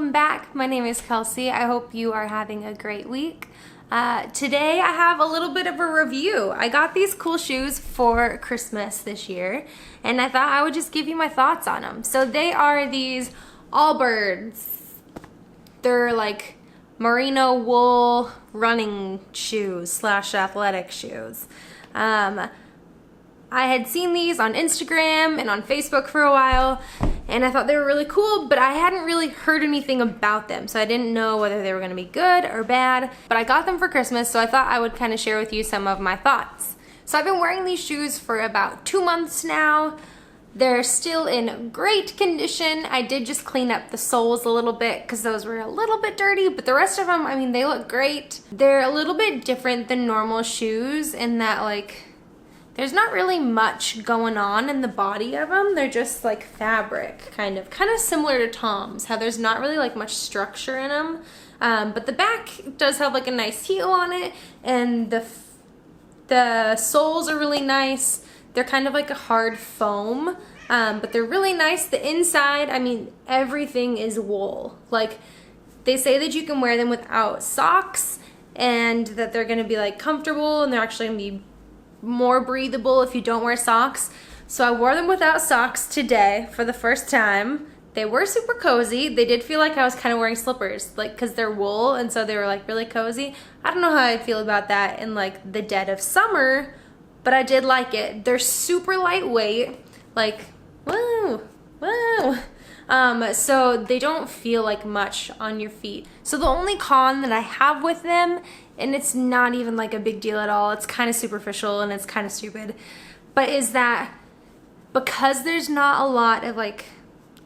welcome back. My name is Kelsey. I hope you are having a great week. Today I have a little bit of a review. I got these cool shoes for Christmas this year, and I thought I would just give you my thoughts on them. So they are these Allbirds. They're like merino wool running shoes slash athletic shoes. I had seen these on Instagram and on Facebook for a while, and I thought they were really cool, but I hadn't really heard anything about them, so I didn't know whether they were going to be good or bad. But I got them for Christmas, so I thought I would kind of share with you some of my thoughts. So I've been wearing these shoes for about 2 months now. They're still in great condition. I did just clean up the soles a little bit because those were a little bit dirty, but the rest of them, I mean, they look great. They're a little bit different than normal shoes in that, like, there's not really much going on in the body of them. They're just like fabric, kind of similar to Tom's, how there's not really like much structure in them. But the back does have like a nice heel on it, and the soles are really nice. They're kind of like a hard foam, but they're really nice. The inside, I mean, everything is wool. Like, they say that you can wear them without socks and that they're gonna be like comfortable, and they're actually gonna be more breathable if you don't wear socks. So I wore them without socks today for the first time. They were super cozy. They did feel like I was kind of wearing slippers, like, because they're wool, and so they were like really cozy. I don't know how I'd feel about that in like the dead of summer, but I did like it. They're super lightweight, like, woo, woo. So they don't feel like much on your feet. So the only con that I have with them, and it's not even like a big deal at all, it's kind of superficial and it's kind of stupid, but is that because there's not a lot of like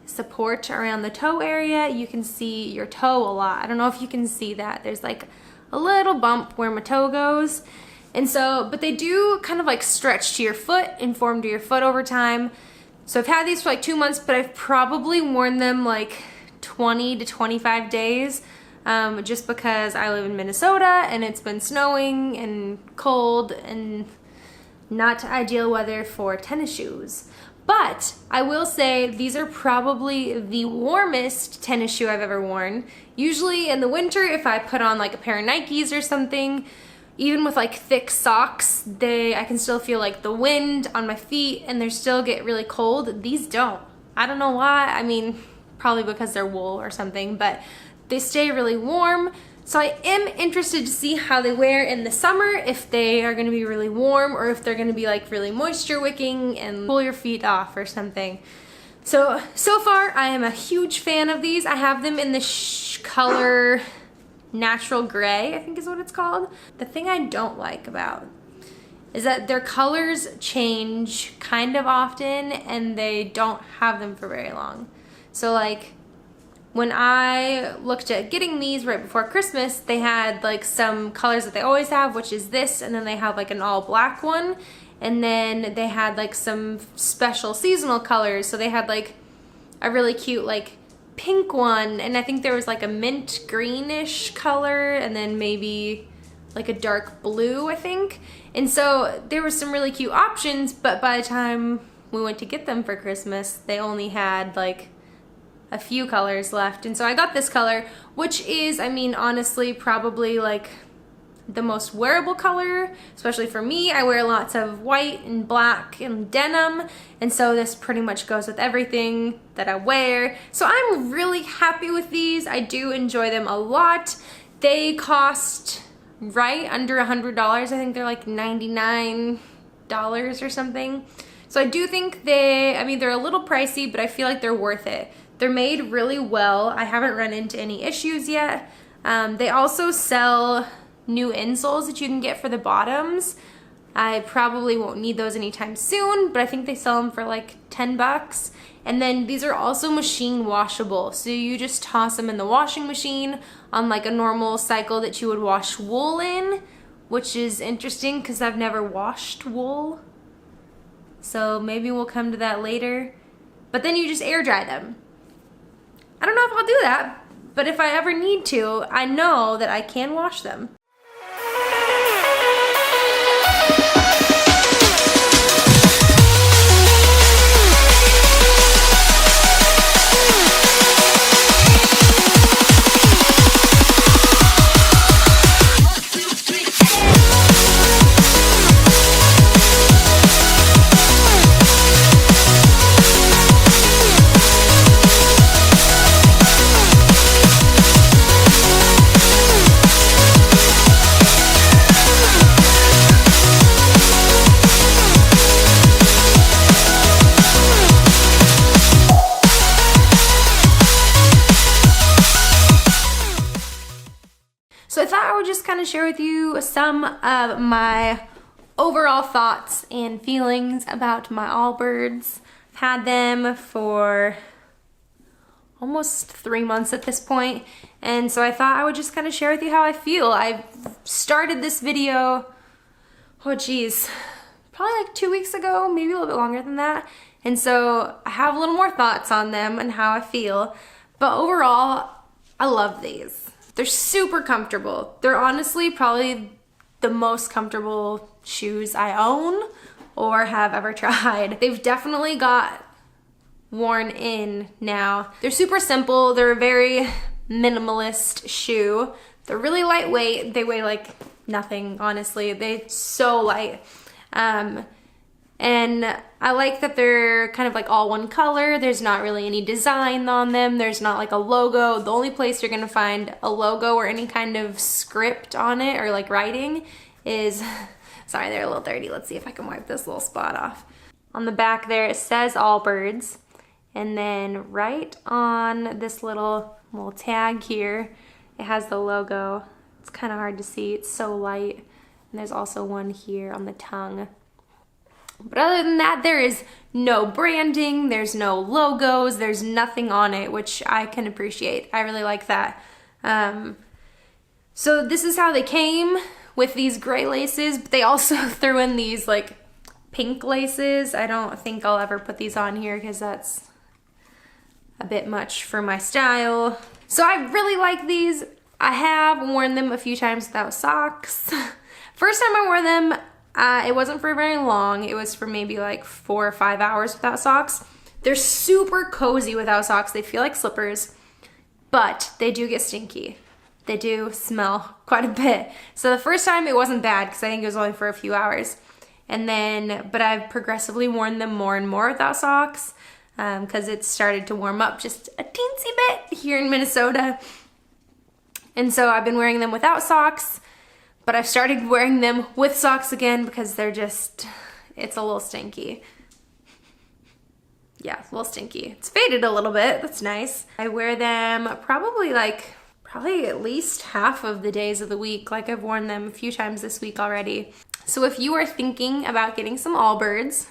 support around the toe area, you can see your toe a lot. I don't know if you can see that. There's like a little bump where my toe goes. And so, but they do kind of like stretch to your foot and form to your foot over time. So I've had these for like 2 months, but I've probably worn them like 20 to 25 days. Just because I live in Minnesota and it's been snowing and cold and not ideal weather for tennis shoes. But I will say these are probably the warmest tennis shoe I've ever worn. Usually in the winter, if I put on like a pair of Nikes or something, even with like thick socks, I can still feel like the wind on my feet and they still get really cold. These don't. I don't know why. I mean, probably because they're wool or something, but they stay really warm. So I am interested to see how they wear in the summer, if they are gonna be really warm or if they're gonna be like really moisture wicking and pull your feet off or something. So far I am a huge fan of these. I have them in the color natural gray, I think is what it's called. The thing I don't like about is that their colors change kind of often and they don't have them for very long. So like, when I looked at getting these right before Christmas, they had like some colors that they always have, which is this, and then they have like an all black one, and then they had like some special seasonal colors. So they had like a really cute like pink one, and I think there was like a mint greenish color, and then maybe like a dark blue, I think. And so there were some really cute options, but by the time we went to get them for Christmas, they only had like a few colors left. And so I got this color, which is, I mean, honestly, probably like the most wearable color, especially for me. I wear lots of white and black and denim, and so this pretty much goes with everything that I wear. So I'm really happy with these. I do enjoy them a lot. They cost right under $100. I think they're like $99 or something. So I do think I mean, they're a little pricey, but I feel like they're worth it. They're made really well. I haven't run into any issues yet. They also sell new insoles that you can get for the bottoms. I probably won't need those anytime soon, but I think they sell them for like 10 bucks. And then these are also machine washable. So you just toss them in the washing machine on like a normal cycle that you would wash wool in, which is interesting because I've never washed wool. So maybe we'll come to that later. But then you just air dry them. I don't know if I'll do that, but if I ever need to, I know that I can wash them. kind of share with you some of my overall thoughts and feelings about my Allbirds. I've had them for almost 3 months at this point, and so I thought I would just kind of share with you how I feel. I started this video, oh geez, probably like 2 weeks ago, maybe a little bit longer than that, and so I have a little more thoughts on them and how I feel, but overall, I love these. They're super comfortable. They're honestly probably the most comfortable shoes I own or have ever tried. They've definitely got worn in now. They're super simple. They're a very minimalist shoe. They're really lightweight. They weigh like nothing, honestly. They're so light. And I like that they're kind of like all one color. There's not really any design on them. There's not like a logo. The only place you're gonna find a logo or any kind of script on it or like writing is, sorry, they're a little dirty. Let's see if I can wipe this little spot off. On the back there, it says Allbirds. And then right on this little tag here, it has the logo. It's kind of hard to see, it's so light. And there's also one here on the tongue. But other than that, there is no branding, there's no logos, there's nothing on it, which I can appreciate. I really like that. So this is how they came with these gray laces, but they also threw in these like pink laces. I don't think I'll ever put these on here because that's a bit much for my style. So I really like these. I have worn them a few times without socks. First time I wore them, it wasn't for very long. It was for maybe like 4 or 5 hours without socks. They're super cozy without socks. They feel like slippers, but they do get stinky. They do smell quite a bit. So the first time it wasn't bad because I think it was only for a few hours. And then, but I've progressively worn them more and more without socks because it started to warm up just a teensy bit here in Minnesota. And so I've been wearing them without socks, but I've started wearing them with socks again because they're just, it's a little stinky. Yeah, a little stinky. It's faded a little bit, that's nice. I wear them probably at least half of the days of the week. Like I've worn them a few times this week already. So if you are thinking about getting some Allbirds,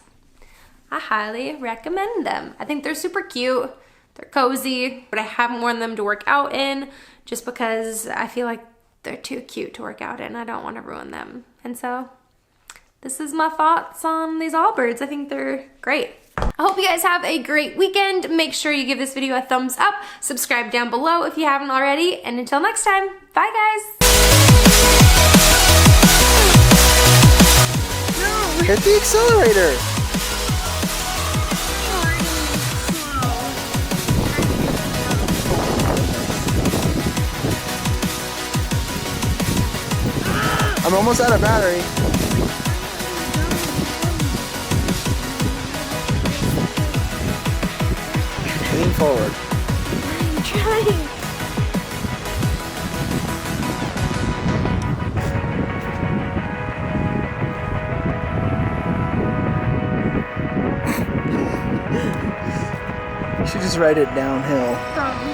I highly recommend them. I think they're super cute, they're cozy, but I haven't worn them to work out in just because I feel like they're too cute to work out in. I don't want to ruin them. And so this is my thoughts on these Allbirds. I think they're great. I hope you guys have a great weekend. Make sure you give this video a thumbs up, subscribe down below if you haven't already, and until next time, bye guys. No. Hit the accelerator. I'm almost out of battery. Lean forward. I'm trying. You should just ride it downhill. Probably.